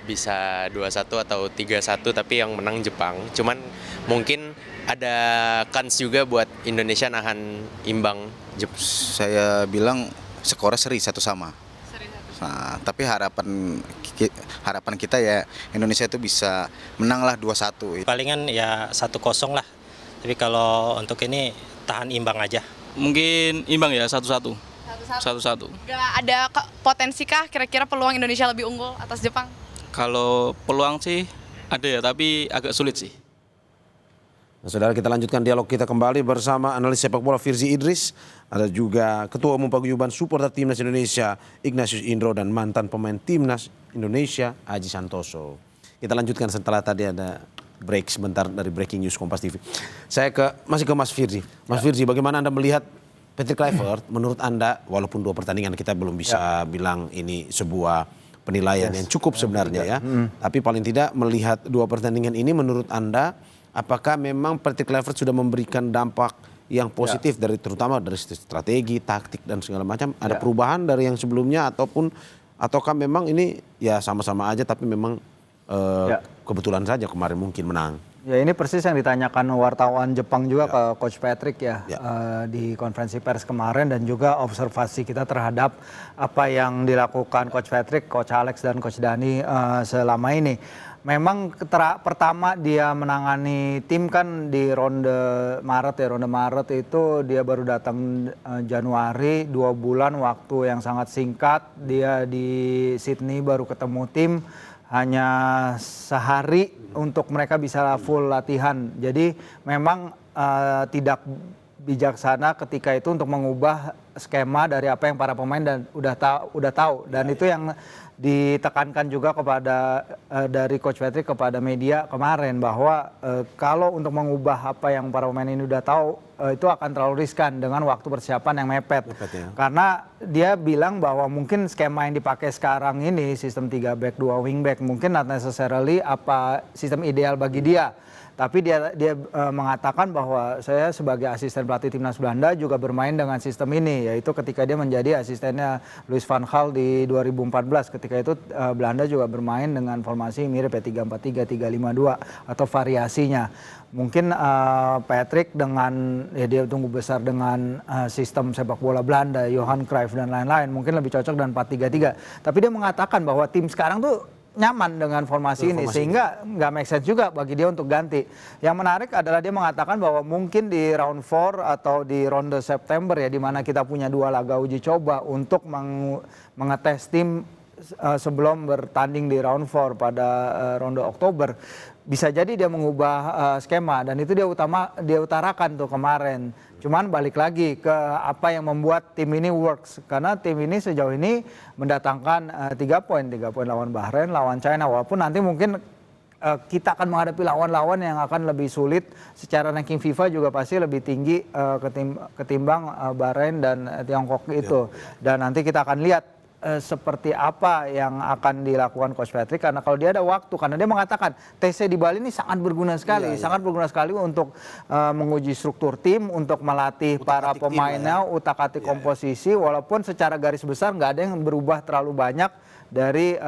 bisa 2-1 atau 3-1 tapi yang menang Jepang. Cuman mungkin ada kans juga buat Indonesia nahan imbang Jepang. Saya bilang skornya seri 1-1. Nah, tapi harapan kita ya Indonesia itu bisa menang lah 2-1. Palingan ya 1-0 lah. Tapi kalau untuk ini tahan imbang aja. Mungkin imbang ya 1-1. 1-1. Gak ada potensi kah kira-kira peluang Indonesia lebih unggul atas Jepang? Kalau peluang sih ada ya, tapi agak sulit sih. Nah, saudara, kita lanjutkan dialog kita kembali bersama analis sepak bola Firzi Idris. Ada juga Ketua Umum Paguyuban Supporter Timnas Indonesia Ignatius Indro dan mantan pemain Timnas Indonesia Aji Santoso. Kita lanjutkan setelah tadi ada break sebentar dari Breaking News Kompas TV. Saya masih ke Mas Firzi. Mas Firzi, bagaimana Anda melihat Patrick Kluivert? Menurut Anda, walaupun 2 pertandingan kita belum bisa bilang ini sebuah penilaian yang cukup sebenarnya ya. Tapi paling tidak melihat 2 pertandingan ini, menurut Anda apakah memang Patrick Kluivert sudah memberikan dampak yang positif terutama dari strategi, taktik dan segala macam? Ada perubahan dari yang sebelumnya ataukah memang ini ya sama-sama aja tapi memang kebetulan saja kemarin mungkin menang? Ya, ini persis yang ditanyakan wartawan Jepang juga ke Coach Patrick di konferensi pers kemarin, dan juga observasi kita terhadap apa yang dilakukan Coach Patrick, Coach Alex dan Coach Dani selama ini. Memang pertama dia menangani tim kan di ronde Maret itu dia baru datang Januari, 2 bulan waktu yang sangat singkat. Dia di Sydney baru ketemu tim hanya sehari untuk mereka bisa full latihan. Jadi memang tidak bijaksana ketika itu untuk mengubah skema dari apa yang para pemain dan udah tahu. Dan itu yang ditekankan juga kepada dari Coach Patrick kepada media kemarin, bahwa kalau untuk mengubah apa yang para pemain ini udah tahu itu akan terlalu riskan dengan waktu persiapan yang mepet. Karena dia bilang bahwa mungkin skema yang dipakai sekarang ini sistem 3 back 2 wing back mungkin not necessarily apa sistem ideal bagi dia. Tapi dia mengatakan bahwa saya sebagai asisten pelatih timnas Belanda juga bermain dengan sistem ini, yaitu ketika dia menjadi asistennya Louis van Gaal di 2014. Ketika itu Belanda juga bermain dengan formasi mirip ya 3-4-3, 3-5-2 atau variasinya. Mungkin Patrick dengan dia tumbuh besar dengan sistem sepak bola Belanda, Johan Cruyff dan lain-lain, mungkin lebih cocok dengan 4-3-3. Tapi dia mengatakan bahwa tim sekarang tuh nyaman dengan formasi ini, sehingga nggak make sense juga bagi dia untuk ganti. Yang menarik adalah dia mengatakan bahwa mungkin di round 4 atau di ronde September ya, di mana kita punya 2 laga uji coba untuk mengetes tim sebelum bertanding di round 4 pada ronde Oktober, bisa jadi dia mengubah skema, dan itu dia utarakan tuh kemarin. Cuman balik lagi ke apa yang membuat tim ini works, karena tim ini sejauh ini mendatangkan 3 poin lawan Bahrain, lawan China, walaupun nanti mungkin kita akan menghadapi lawan-lawan yang akan lebih sulit secara ranking FIFA, juga pasti lebih tinggi ketimbang Bahrain dan Tiongkok itu. Dan nanti kita akan lihat seperti apa yang akan dilakukan Coach Patrick, karena kalau dia ada waktu, karena dia mengatakan TC di Bali ini sangat berguna sekali, sangat berguna sekali untuk menguji struktur tim, untuk melatih para pemainnya, utak-atik komposisi, walaupun secara garis besar nggak ada yang berubah terlalu banyak dari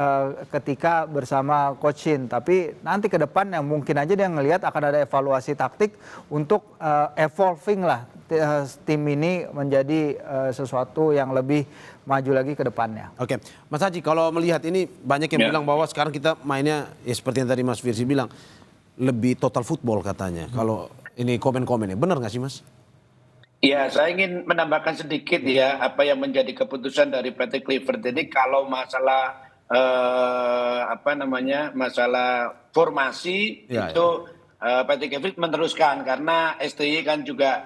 ketika bersama Coach Shin. Tapi nanti ke depan yang mungkin aja dia ngelihat akan ada evaluasi taktik untuk evolving lah tim ini menjadi sesuatu yang lebih maju lagi ke depannya. Oke, Mas Haji, kalau melihat ini banyak yang bilang bahwa sekarang kita mainnya ya seperti yang tadi Mas Firzi bilang, lebih total football katanya. Kalau ini komen-komennya, benar nggak sih Mas? Ya, saya ingin menambahkan sedikit ya apa yang menjadi keputusan dari Patrick Kluivert ini. Kalau masalah masalah formasi itu Patrick Kluivert meneruskan, karena STY kan juga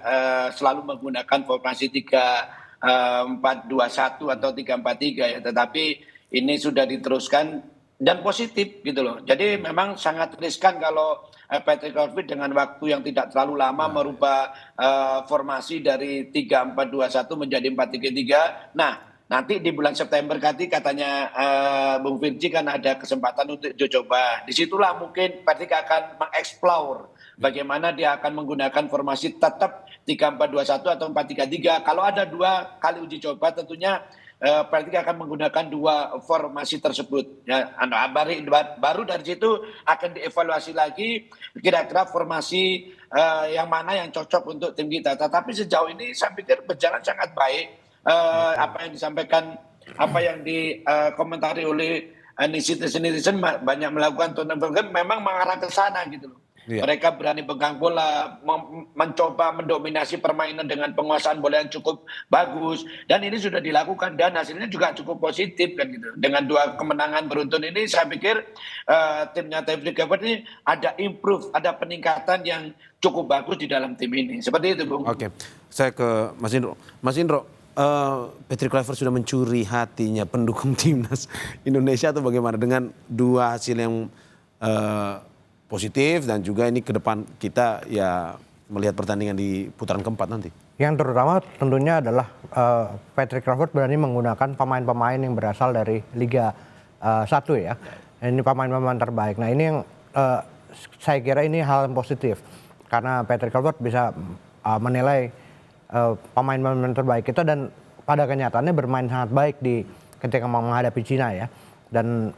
selalu menggunakan formasi 3-4-2-1 atau 3-4-3 ya, tetapi ini sudah diteruskan dan positif gitu loh. Jadi memang sangat riskan kalau Patrick Kluivert dengan waktu yang tidak terlalu lama merubah formasi dari 3-4-2-1 menjadi 4-3-3. Nah, nanti di bulan September katanya Bung Firji kan ada kesempatan untuk coba. Disitulah mungkin Patrick akan mengeksplor bagaimana dia akan menggunakan formasi tetap 3-4-2-1 atau 4-3-3. Kalau ada 2 kali uji coba, tentunya Pelatih akan menggunakan 2 formasi tersebut. Ya, baru dari situ akan dievaluasi lagi kira-kira formasi yang mana yang cocok untuk tim kita. Tetapi sejauh ini saya pikir berjalan sangat baik. Apa yang disampaikan, apa yang dikomentari oleh netizen banyak melakukan turnover memang mengarah ke sana gitu loh. Iya. Mereka berani pegang bola, mencoba mendominasi permainan dengan penguasaan bola yang cukup bagus, dan ini sudah dilakukan dan hasilnya juga cukup positif kan gitu. Dengan 2 kemenangan beruntun ini saya pikir timnya Patrick Kluivert ini ada improve, ada peningkatan yang cukup bagus di dalam tim ini. Seperti itu, Bung. Oke, saya ke Mas Indro. Mas Indro, Patrick Kluivert sudah mencuri hatinya pendukung timnas Indonesia atau bagaimana dengan 2 hasil yang positif dan juga ini ke depan kita ya melihat pertandingan di putaran keempat nanti? Yang terutama tentunya adalah Patrick Kluivert berani menggunakan pemain-pemain yang berasal dari Liga 1 ya. Ini pemain-pemain terbaik. Nah ini yang saya kira ini hal yang positif karena Patrick Kluivert bisa menilai pemain-pemain terbaik kita dan pada kenyataannya bermain sangat baik ketika menghadapi Cina ya. Dan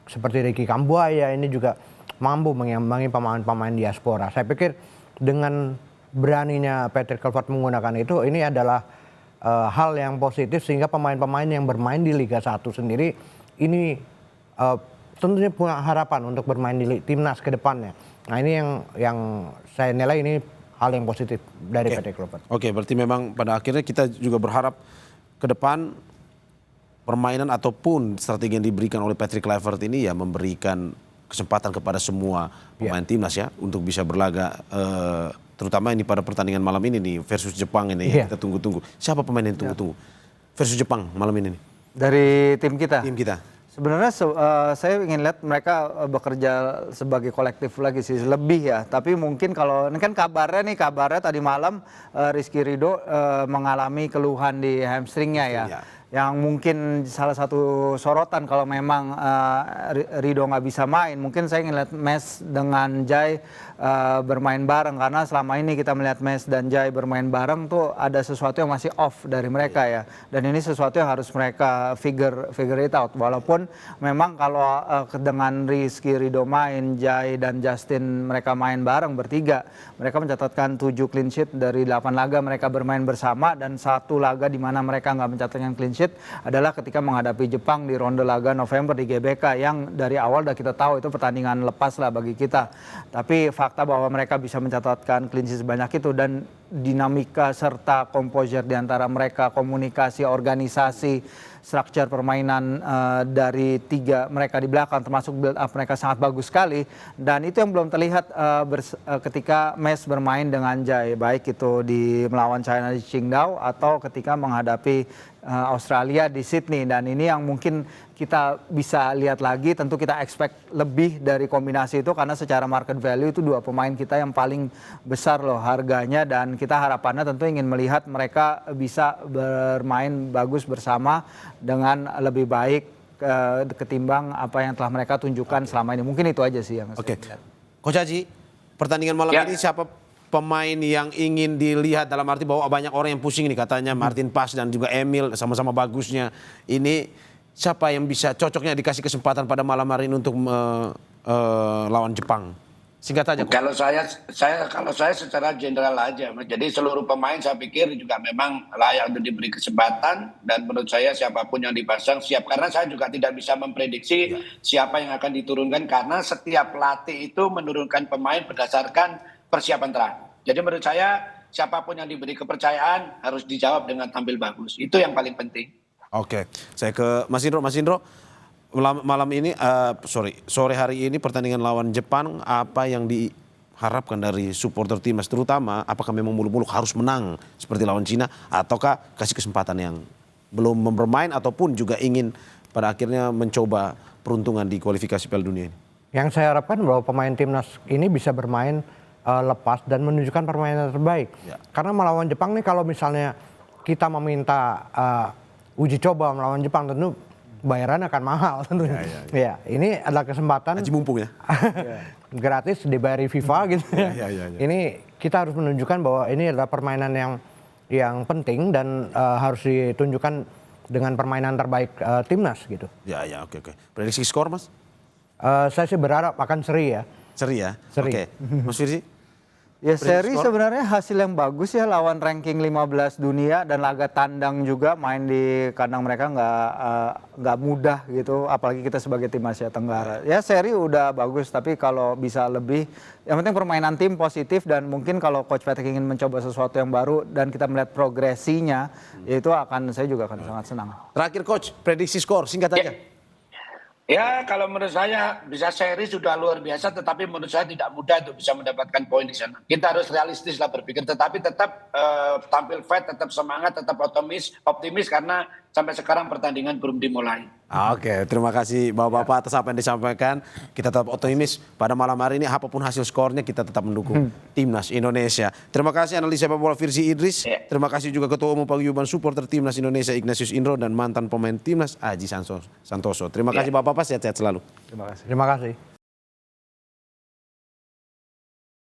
seperti Ricky Kambuaya ini juga mampu mengimbangi pemain-pemain diaspora. Saya pikir dengan beraninya Patrick Kluivert menggunakan itu, ini adalah hal yang positif sehingga pemain-pemain yang bermain di Liga 1 sendiri ini tentunya punya harapan untuk bermain di timnas ke depannya. Nah ini yang saya nilai ini hal yang positif dari Patrick Kluivert. Oke, berarti memang pada akhirnya kita juga berharap ke depan permainan ataupun strategi yang diberikan oleh Patrick Kluivert ini ya memberikan kesempatan kepada semua pemain timnas ya untuk bisa berlaga terutama ini pada pertandingan malam ini nih versus Jepang ini ya, kita tunggu-tunggu. Siapa pemain yang tunggu-tunggu versus Jepang malam ini nih? Dari tim kita? Tim kita. Sebenarnya saya ingin lihat mereka bekerja sebagai kolektif lagi sih, lebih ya. Tapi mungkin kalau ini kan kabarnya tadi malam Rizky Ridho mengalami keluhan di hamstringnya ya. Yang mungkin salah satu sorotan kalau memang Ridho nggak bisa main, mungkin saya ingin lihat Mes dengan Jai bermain bareng karena selama ini kita melihat Mes dan Jai bermain bareng tuh ada sesuatu yang masih off dari mereka ya. Dan ini sesuatu yang harus mereka figure it out. Walaupun memang kalau dengan Rizky Ridho main, Jai dan Justin mereka main bareng bertiga, mereka mencatatkan 7 clean sheet dari 8 laga mereka bermain bersama dan 1 laga di mana mereka nggak mencatatkan clean sheet adalah ketika menghadapi Jepang di ronde laga November di GBK yang dari awal udah kita tahu itu pertandingan lepas lah bagi kita. Tapi fakta bahwa mereka bisa mencatatkan clean sheet sebanyak itu dan dinamika serta composure di antara mereka, komunikasi, organisasi, struktur permainan dari 3 mereka di belakang termasuk build up mereka sangat bagus sekali dan itu yang belum terlihat ketika Mes bermain dengan Jai baik itu di melawan China di Qingdao atau ketika menghadapi Australia di Sydney dan ini yang mungkin kita bisa lihat lagi tentu kita expect lebih dari kombinasi itu karena secara market value itu 2 pemain kita yang paling besar loh harganya dan kita harapannya tentu ingin melihat mereka bisa bermain bagus bersama dengan lebih baik ketimbang apa yang telah mereka tunjukkan selama ini. Mungkin itu aja sih yang saya lihat. Coach Haji, pertandingan malam ini siapa pemain yang ingin dilihat dalam arti bahwa banyak orang yang pusing nih katanya Martin Pas dan juga Emil sama-sama bagusnya. Ini siapa yang bisa cocoknya dikasih kesempatan pada malam hari ini untuk lawan Jepang? Singkat saja. Kalau saya secara general aja, jadi seluruh pemain saya pikir juga memang layak untuk diberi kesempatan dan menurut saya siapapun yang dipasang siap karena saya juga tidak bisa memprediksi siapa yang akan diturunkan karena setiap pelatih itu menurunkan pemain berdasarkan persiapan terakhir. Jadi menurut saya siapapun yang diberi kepercayaan harus dijawab dengan tampil bagus. Itu yang paling penting. Oke, saya ke Mas Indro. Mas Indro, malam ini, sore hari ini pertandingan lawan Jepang, apa yang diharapkan dari supporter timnas terutama, apakah memang muluk-muluk harus menang seperti lawan Cina, ataukah kasih kesempatan yang belum bermain ataupun juga ingin pada akhirnya mencoba peruntungan di kualifikasi Piala Dunia ini? Yang saya harapkan bahwa pemain timnas ini bisa bermain lepas dan menunjukkan permainan terbaik. Ya. Karena melawan Jepang nih kalau misalnya kita meminta uji coba melawan Jepang tentu bayaran akan mahal tentunya. Ya, ini adalah kesempatan. Haji mumpung ya. Gratis dibayari FIFA gitu. Ini kita harus menunjukkan bahwa ini adalah permainan yang yang penting dan harus ditunjukkan dengan permainan terbaik timnas gitu. Ya, oke. Prediksi skor, Mas? Saya sih berharap akan seri ya. Seri ya? Seri. Oke. Mas Firzi? Ya seri skor? sebenarnya hasil yang bagus ya, lawan ranking 15 dunia dan laga tandang juga, main di kandang mereka nggak mudah gitu, apalagi kita sebagai tim Asia Tenggara. Ya seri udah bagus, tapi kalau bisa lebih, yang penting permainan tim positif, dan mungkin kalau Coach Patrick ingin mencoba sesuatu yang baru dan kita melihat progresinya, ya itu saya juga akan sangat senang. Terakhir Coach, prediksi skor singkat aja. Ya, kalau menurut saya bisa seri sudah luar biasa, tetapi menurut saya tidak mudah untuk bisa mendapatkan poin di sana. Kita harus realistis lah berpikir, tetapi tetap tampil fight, tetap semangat, tetap optimis karena sampai sekarang pertandingan belum dimulai. Oke, terima kasih Bapak-Bapak atas apa yang disampaikan. Kita tetap optimis pada malam hari ini, apapun hasil skornya kita tetap mendukung Timnas Indonesia. Terima kasih analis sepak bola Firzi Idris. Terima kasih juga Ketua Umum Paguyuban Supporter Timnas Indonesia Ignatius Indro dan mantan pemain Timnas Aji Santoso. Terima kasih Bapak-Bapak, sehat-sehat selalu. Terima kasih.